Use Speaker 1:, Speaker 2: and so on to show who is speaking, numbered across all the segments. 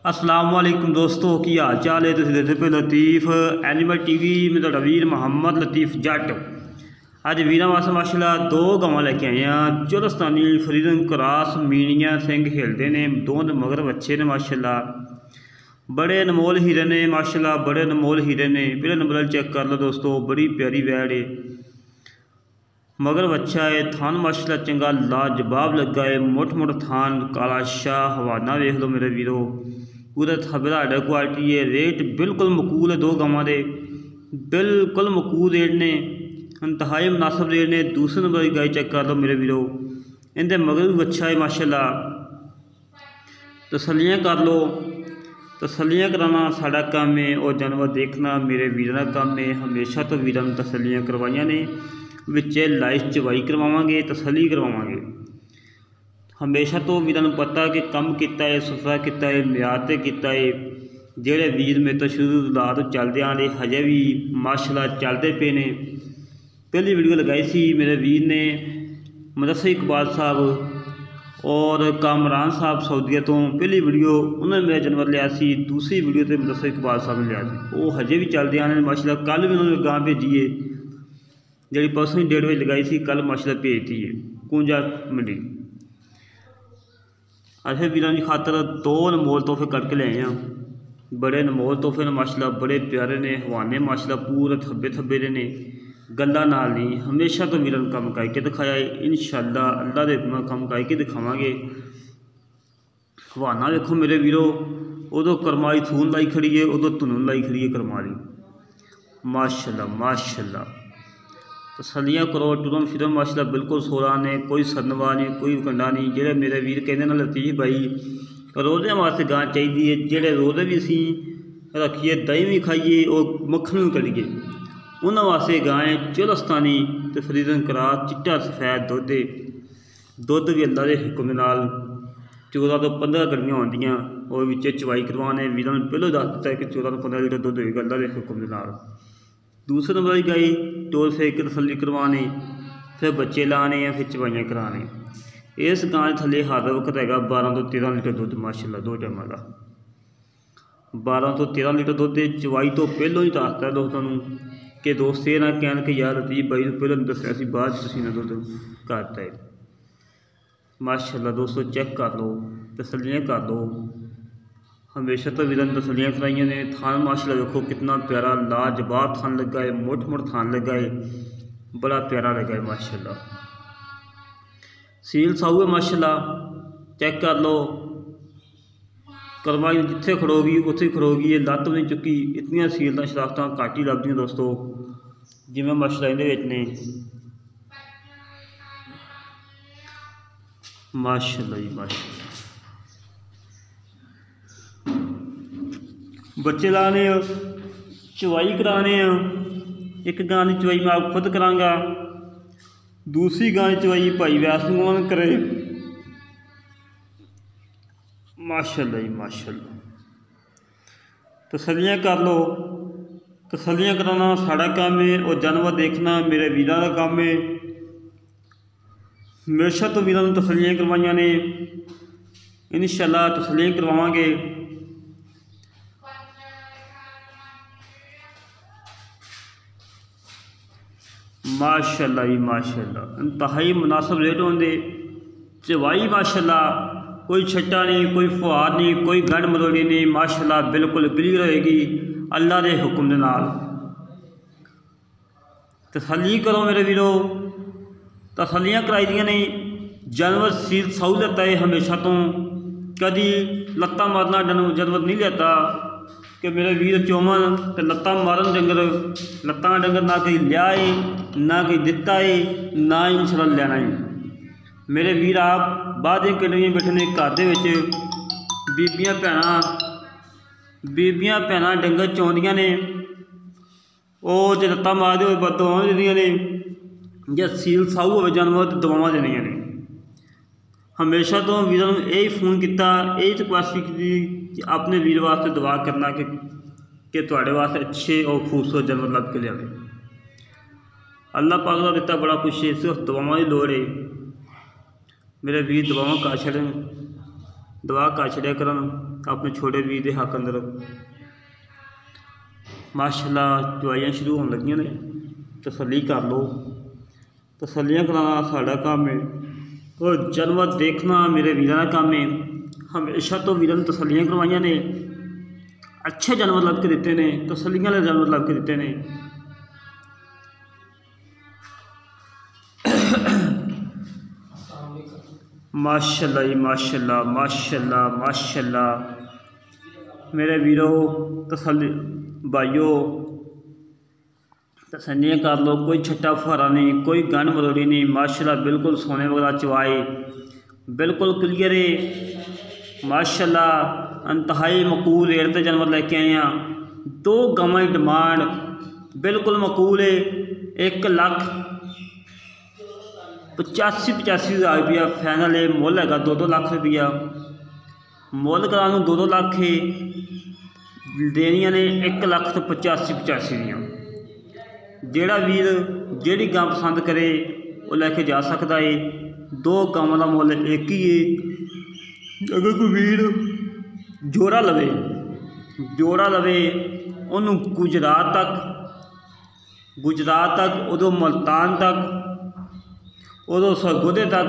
Speaker 1: अस्सलाम वालेकुम दोस्तों की हाल चाल है। तुसीं देखदे पे लतीफ़ एनिमल टीवी में तुहाडा वीर मुहम्मद लतीफ़ जट। अज वीरां वास्ते माशाअल्लाह दो गवां लैके आए हैं। चोलस्तानी फ्रीडन क्रॉस मीनियां सिंह हिलदे ने, दोवां दे मगर बच्चे ने माशाअल्लाह। बड़े अनमोल हीरे ने माशाअल्लाह, बड़े अनमोल हीरे ने। पहले नंबर चेक कर लो दोस्तों, बड़ी प्यारी वैड़ है, मगर बच्चा है। थान माशाअल्लाह चंगा लाजवाब लगा है, मुठ मुठ थान काला शाह हवाना वेख लो मेरे वीरो, पूरे थबड़ा हाडा क्वालिटी है। रेट बिल्कुल मकूल है, दो गवां दे बिल्कुल मकूल रेट ने, इंतहाई मुनासिब रेट ने। दूसरे नंबर की गाय चेक कर लो मेरे वीरो, इनके मगर भी बच्चा है माशाअल्लाह। तसल्लियाँ कर लो, तसल्लियाँ कराना साडा काम है और जानवर देखना मेरे वीरों का काम है। हमेशा तो वीरों ने तसल्लियाँ करवाइयां ने, विचे लाइफ चवाई करवावांगे, तसल्ली करवावांगे। हमेशा तो वीरों को पता कि कम किया है, सुथरा किया है, म्यार ते किया है। जेड़े वीर मेरे तो शुरू ला तो चलते आ रहे, हजे भी माशाअल्लाह चलते पे ने। पहली वीडियो लगाई सी मेरे वीर ने मुदस्सिर इकबाल साहब और कामरान साहब सऊदीया तो, पहली वीडियो उन्होंने मेरा जानवर लिया सी, दूसरी वीडियो तो मुदस्सिर इकबाल साहब ने लिया सी। वो हजे भी चलते आने माशाअल्लाह। कल भी उन्होंने गां भेजी है, जी परसों ही 1:30 बजे लगाई सी, कल माशाअल्लाह भेजती है कूंजा मंडी। असें वीरों की खातर दो अनमोल तोहफे करके ले आए हैं। बड़े अनमोल तोहफे ने माशाअल्लाह, बड़े प्यारे ने, हवाने माशाअल्लाह पूरे थब्बे थब्बे दे ने, गल्लां नाल नहीं। हमेशा तो वीरों काम करके दिखाया है, इंशाअल्लाह अल्लाह के हुक्म काम करके दिखावांगे। हवाना देखो मेरे वीरो, उदों करमाली थून लाई खड़ी है, उदों धुनून लाई खड़ी है करमाली माशाअल्लाह माशाअल्लाह। तसल्लियाँ करो, टुरम फिरम माशाअल्लाह बिल्कुल सोरा ने, कोई सदनवा नहीं, कोई कंडा नहीं। जेड़े मेरे वीर कहते ना लतीफ़ भाई रोज़े वास्ते गां चाहिए है, जेड़े रोज़े भी असी रखिए, दही भी खाइए और मक्खन भी करिए, उन्होंने वास्ते गां है चोलस्तानी ते फ्रीडन क्रॉस चिट्टा सफैद दुध। दुध भी अल्लाह के हुक्म दे नाल 14 तो 15 गड्डियां आउंदियां और विच चवाई करवाने। वीरों ने पहलों दस दिता है कि 14 तो 15 लीटर दुध होएगा अल्लाह के हुक्म दे नाल। दूसरे नंबर की गाई टोल फेंक के तसल्ली करवाने, फिर बच्चे लाने हैं, फिर चवाइयाँ कराने। इस गां थले हर वक्त है 12 तो 13 लीटर दुध माशाअल्लाह, दो टाइम का 12 तो 13 लीटर दुध। चवाई तो पहलों ही दसता दोस्तों कि दोस्त ये ना कहन कि यार लतीफ़ भाई पहलों दसिया सी, बाद तुसीं दुध करता है। माशाअल्लाह दोस्तों चेक कर लो, तसल्लियाँ कर लो। हमेशा तो वीरों ने तसल्लियाँ कराइया ने। थान माशाअल्लाह देखो कितना प्यारा लाजवाब थान लगा है, मुठ मुठ थान लगा है, बड़ा प्यारा लगा है माशाअल्लाह। सील साऊ है माशाअल्लाह, चेक कर लो। करमाई जिथे खड़ोगी उत्थे खड़ोगी, ये लत्त भी नहीं चुकी। इतनी सीलता शराफत घट ही लगदियां दोस्तों, जिवें माशाअल्लाह इहदे विच ने माशाअल्लाह जी माशाअल्लाह। बच्चे लाने, चवाई कराने। एक गां की चवाई मैं आप खुद कराँगा, दूसरी गां की चवाई भाई वैष्णो करे। माशाअल्लाह जी माशाअल्लाह। तसल्लियाँ कर लो, तसल्लियाँ कराना साड़ा काम है और जानवर देखना मेरे वीरों का काम है। हमेशा तो वीरों ने तसल्लियाँ करवाइयां ने, इंशाअल्लाह तसल्लियाँ करवावांगे। माशाअल्लाह जी माशाअल्लाह, इंतहाई मुनासिब रेट होंगे। चवाई माशाअल्लाह कोई छट्टा नहीं, कोई फुहार नहीं, कोई गंढ मरोड़ी नहीं, माशाअल्लाह बिल्कुल क्लीयर होएगी अल्लाह के हुक्म दे नाल। तसल्ली करो मेरे वीरो, तसल्लियाँ कराई दियां ने। जानवर सील साऊ लेता है हमेशा तो, कभी लत्ता मारना जानवर नहीं लेता कि मेरे वीर चौवन तो लत्ता मारन डंगर। लत्ता डंगर ना कहीं लिया है, ना कहीं दिता है, ना ही इंशाअल्लाह लेना है। मेरे वीर आप बाद कटड़ियाँ बैठे ने घर दे विच, बीबियां भैनां डंगर चौंदियां ने, वो जो लत्ता मारदे होए दवावां दिंदियां ने, जे सील साऊ होवे जानवर तो दवावां देनियां ने। हमेशा तो वीरों ने यही फोन किया, यही रिक्वेस्ट की कि अपने वीर वास्ते दुआ करना कि तुहाडे वास्ते अच्छे और खूबसूरत जानवर लग के लिया। अल्लाह पाक का दिता बड़ा कुछ है, सिर्फ दुआवां की लोड़ है। मेरे वीर दुआवां कर छड़न, दुआ कर छड़िया करन। अपने छोटे वीर के हक अंदर माशाअल्लाह चवाइयाँ शुरू होने लगियां ने। तसल्ली कर लो, तसल्लियाँ कराना साड़ा काम है और जानवर देखना मेरे वीरों का काम है। हमेशा तो वीरों ने तसल्लियाँ करवाइया ने, अच्छे जानवर लभ के दिते ने, तसल्लियाँ वाले जानवर लभ के दिते ने। माशाअल्लाह जी माशाअल्लाह माशाअल्लाह माशाअल्लाह मेरे वीरों तसल्ली भाइयों तसल्लियाँ कर लो। कोई छट्टा फुहारा नहीं, कोई गन मरोड़ी नहीं। माशाअल्लाह बिल्कुल सोने वगैरह चवाए बिल्कुल क्लियर है। माशाअल्लाह इंतहाई मकूल रेट से जानवर लेके आए हैं। 2 गावां की डिमांड बिल्कुल मकूल है। 1,85,000 रुपया फाइनल है। मुल है 2-2 लाख रुपया। मुल करा 2-2 लाख है, देनिया ने 1,85,000 दियाँ। जेड़ा वीर जेड़ी गां पसंद करे वो लैके जा सकता है। 2 गावां का मुल एक ही है। अगर कोई वीर जोड़ा लवे उन्होंने गुजरात तक उदों मुल्तान तक उदों सरगोदे तक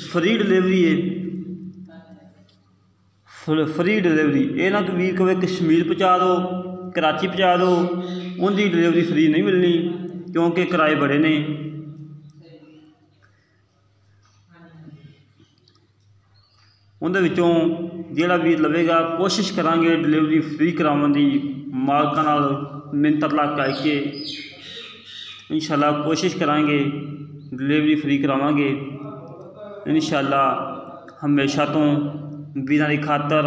Speaker 1: फ्री डिलीवरी है। फ्री डिलीवरी ये ना कि वीर कहे कश्मीर पहुँचा दो, कराची पहुँचा दो, उनकी डिलीवरी फ्री नहीं मिलनी क्योंकि किराए बड़े ने। उनदे विचों जिहड़ा वीर लवेगा कोशिश करांगे डिलीवरी फ्री करावन दी। मालकां नाल मिन्नत ला के इंशाअल्लाह कोशिश करांगे डिलीवरी फ्री करावांगे इंशाअल्लाह। हमेशा तो वीरां दी खातर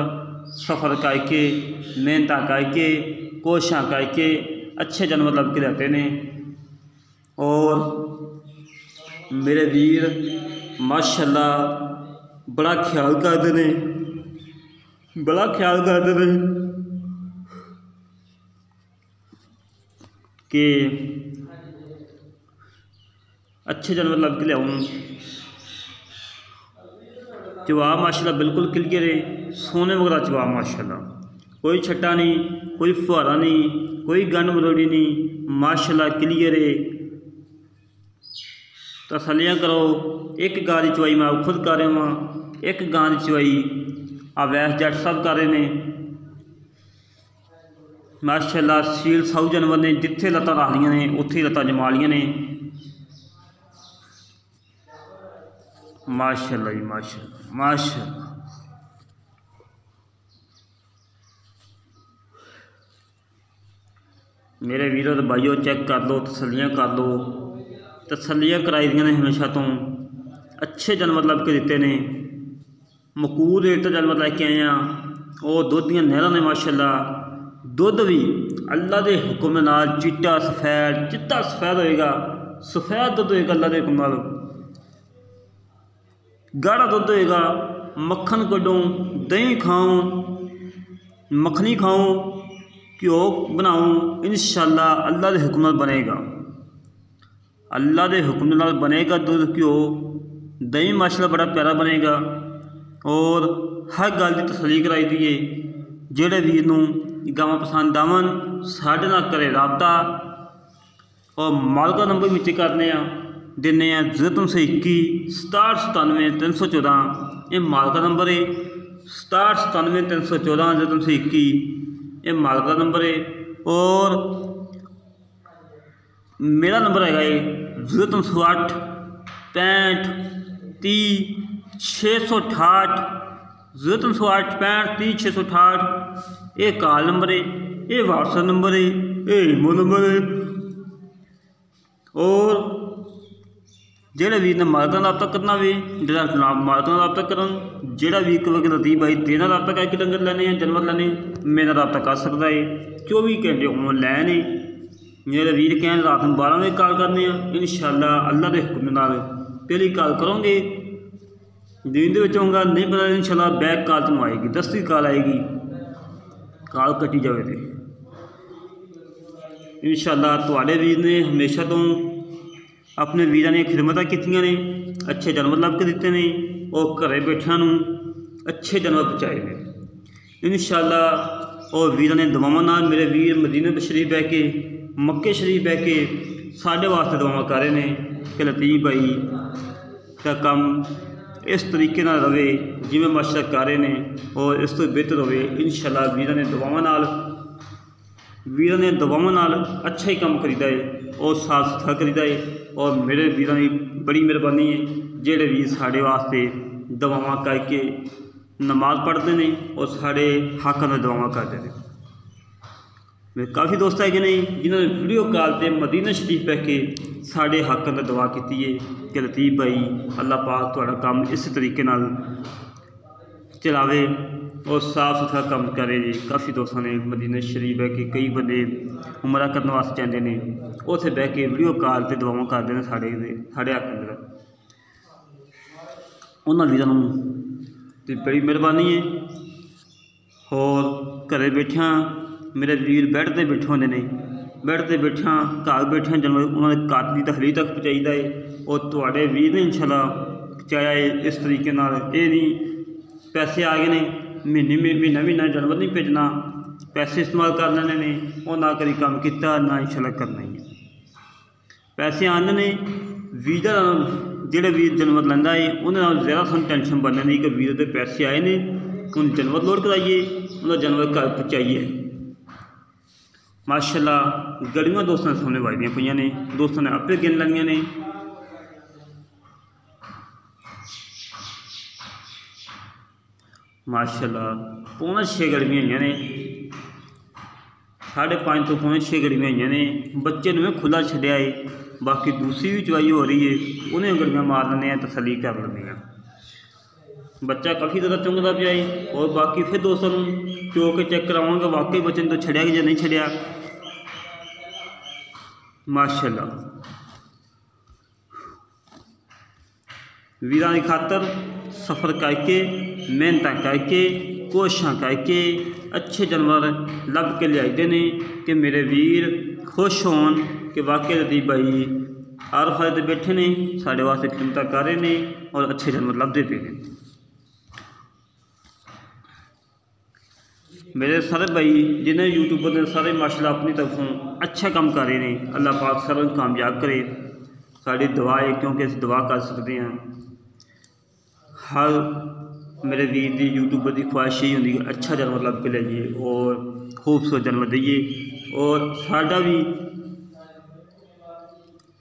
Speaker 1: सफ़र करके मेहनत करके कोशिशां करके अच्छे जानवर लभ के देते हैं। और मेरे वीर माशाअल्लाह बड़ा ख्याल करते हैं कि अच्छे जानवर लभ के लियाऊं। जवाब माशाअल्लाह बिल्कुल क्लियर है। सोने वगैरह जवाब माशाअल्लाह, कोई छट्टा नहीं, कोई फुहारा नहीं, कोई गन मरोड़ी नहीं। माशाअल्लाह क्लियर है। तसल्लियाँ करो। एक गां की चवाई मैं खुद कर रहा हाँ, एक गां की चवाई अवैस जट साहब कर रहे हैं। माशाअल्लाह सील साऊ जानवर ने, जिथे लत्तां रख लियां ने उत्थे लत्तां जमा लियां ने। माशाअल्लाह जी माशाअल्लाह माशाअल्लाह। मेरे वीरों तो भाइयों चेक कर लो, तसल्लियाँ कर लो। तसल्लियाँ कराई दियां ने हमेशा तो अच्छे जानवर लभ के दिते ने। मकूल रेट तो जानवर लैके आए हैं। और दुध दियां नहरां ने माशाअल्लाह। दुध भी अल्लाह के हुक्म नाल चिट्टा सफेद होएगा, सफेद दुध होएगा अल्लाह के हुक्म नाल। गाढ़ा दुध होएगा। मक्खन कड्डो, दही खाओ, मखनी खाओ, घ्यो बनाओ, इंशाअल्लाह अल्लाह के हुक्म नाल बनेगा। अल्लाह के हुक्म नाल बनेगा दूध, घ्यो, दही माशाअल्लाह बड़ा प्यारा बनेगा। और हर गल की तसल्ली कराई दी है। जेड़े वीर नूं गावां पसंद आवन साढ़े नाल करे राबता। और मालका नंबर भी करने दिने 0321 6797 314। ये मालका नंबर है। 6797 314 0321 ये मालका नंबर है। और मेरा नंबर है 0308 65 30 668 0308 65 30 668 ये कॉल नंबर है, ये व्हाट्सएप नंबर है, ये ईमो नंबर है। और जेड़ा वीर ने मालका रबता करना वे डायरैक्ट मालका रबता करन। जेड़ा वीर कहे लतीफ भाई तेना रबता करके डंगर लैने हैं, जानवर लैने, मेरा रबता कर सकता है। 24 घंटे ऑनलाइन है। मेरे वीर कहन रात में 12 बजे कॉल करने इंशाअल्लाह अल्लाह के हुक्म नाल पहली कॉल करोगे। दिन दे विच होगा नहीं पता इंशाअल्लाह बैक कॉल तुम आएगी, 10वीं कॉल आएगी। कॉल कटी जाए तो इंशाअल्लाह तुहाडे वीर ने हमेशा तो अपने वीरां ने खिदमतां कीतियां ने, अच्छे जानवर लभ के दिते ने। और घरे बैठिया अच्छे जानवर पहुँचाए ने इंशाअल्लाह। और वीर ने दुआवां नाल मेरे वीर मदीने शरीफ बह के मक्के शरीफ बह के साढ़े वास्ते दुआवां कर रहे हैं कि लतीफ़ भाई का काम इस तरीके नाल रहे जिवें माशाअल्लाह कर रहे हैं और इस तो बेहतर होवे इंशाअल्लाह। वीर ने दुआवां नाल अच्छा ही काम करीदा है और साफ सुथरा करीदा है। और मेरे वीरों की बड़ी मेहरबानी है जेड़े वीर साढ़े वास्ते दुआवां करके नमाज पढ़ते हैं और साढ़े हक़ में दुआवां करते हैं। मेरे काफ़ी दोस्त है कि नहीं जिन्होंने वीडियो कॉल पर मदीना शरीफ बह के साढ़े हक़ में दुआ की है कि लतीफ़ भाई अल्लाह पाक तुहाड़ा काम इस तरीके नाल चलावे और साफ सुथरा काम करे जी। काफ़ी दोस्तों ने मदीना शरीफ बह के कई बंदे उमरा करने वास्ते जाते हैं उत्थे बह के वीडियो कॉल पर दुआवां करते हैं साढ़े हक़ अंदर। उन्होंने वीरों की बड़ी मेहरबानी है। और घरे बैठिया मेरे वीर बैठ पर बैठे होंगे ने बैठ पर बैठिया घर बैठिया जानवर उन्होंने कात की तहलील तक पहुँचाईदा है और तुहाडे वीर ने इंशाअल्लाह पहुँचाया है इस तरीके नाल। ये नहीं पैसे आ गए ने महीना जानवर नहीं भेजना पैसे इस्तेमाल कर लेने ने और ना कभी काम किया ना इंशाअल्लाह करना ही है। पैसे आने ने वीर जोड़े वीर जानवर लेंदा है उन्हें ज़्यादा सानूं टेंशन बनने नहीं कि वीर के पैसे आए ने उन जानवर लोड कराइए उन्हें जानवर घर पहुँचाइए। माशाअल्लाह गड़ियाँ दोस्तों के सामने वाजदियाँ पईयां ने दोस्तों ने आपे गिन लैनियां ने। माशाअल्लाह 5.5 गड़ियाँ हुई ने 5.5 तो 6 गड़ियाँ हुई ने। बच्चे ने खुला छड्या है बाकी दूसरी भी चवाई हो रही है उन्हें गड़ियाँ मार लें तसली कर लें। बच्चा काफ़ी ज़्यादा चुंगदा पिया है और बाकी फिर दोस्तों चो के चेक करावांगा वाकई बच्चे ने तो छड़िया कि नहीं छड़िया। माशाअल्लाह वीरां दी खातर सफ़र करके मेहनत करके कोशिशां करके अच्छे जानवर लभ के लियाते हैं कि मेरे वीर खुश होन कि वाकई लतीफ़ भाई हर फायदे बैठे ने साढ़े वास्ते खिदमत कर रहे हैं और अच्छे जानवर लभदे पे हैं। मेरे सारे भाई जिन्हें यूट्यूबर ने सारे माशाअल्लाह अपनी तरफों अच्छा काम कर रहे हैं अल्लाह पाक सारे कामयाब करे। साड़ी दुआ है क्योंकि अस दुआ कर सकते हैं। हर मेरे वीर की यूट्यूबर की ख्वाहिश यही होंगी कि अच्छा जानवर लभ के लाइए और खूबसूरत जानवर दईए और साडा भी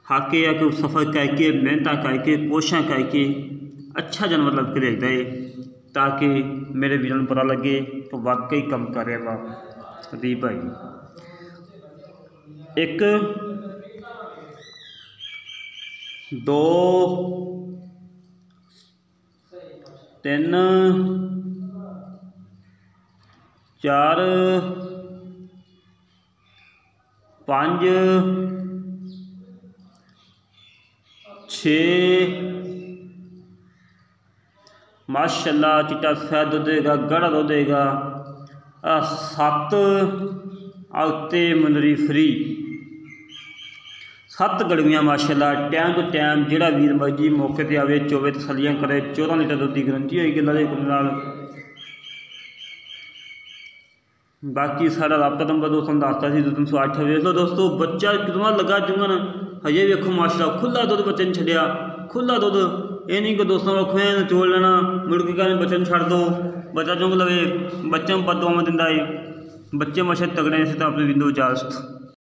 Speaker 1: हक है कि सफ़र करके मेहनत करके कोशिशें करके अच्छा जानवर लभ के लाइदा है ताकि मेरे वीरों को पता लगे तो वाकई कम कर रहा लतीफ़ भाई। एक 2 3 4 5 6 माशाअल्लाह चिट्टा सफेद दुध देगा गाढ़ा दुध देगा 7 आउते मुंदरी फ्री 7 गड़वियाँ माशाअल्लाह टाइम टू टाइम जोड़ा वीर मर्जी मौके पर आवे चोवे तसलियां करे 14 लीटर दुध की गारंटी होगी अल्लाह के हुक्म नाल। बाकी साड़ा रबता नंबर दोस्तों दसता सी 308 वेख लो दोस्तों बच्चा कितना लगा चुंगन हजे वेखो माशाअल्लाह खुला दुध बच्चे ने छड्या खुला दुध। ये नहीं कि दोस्तों को खुएं चोल लेना मुड़ के कहने बच्चे छड़ दो बच्चा चुंग लवे बच्चे में बददुआवां दिंदा है। बच्चे माशा तगड़े से तो अपने बिंदु इजाजत।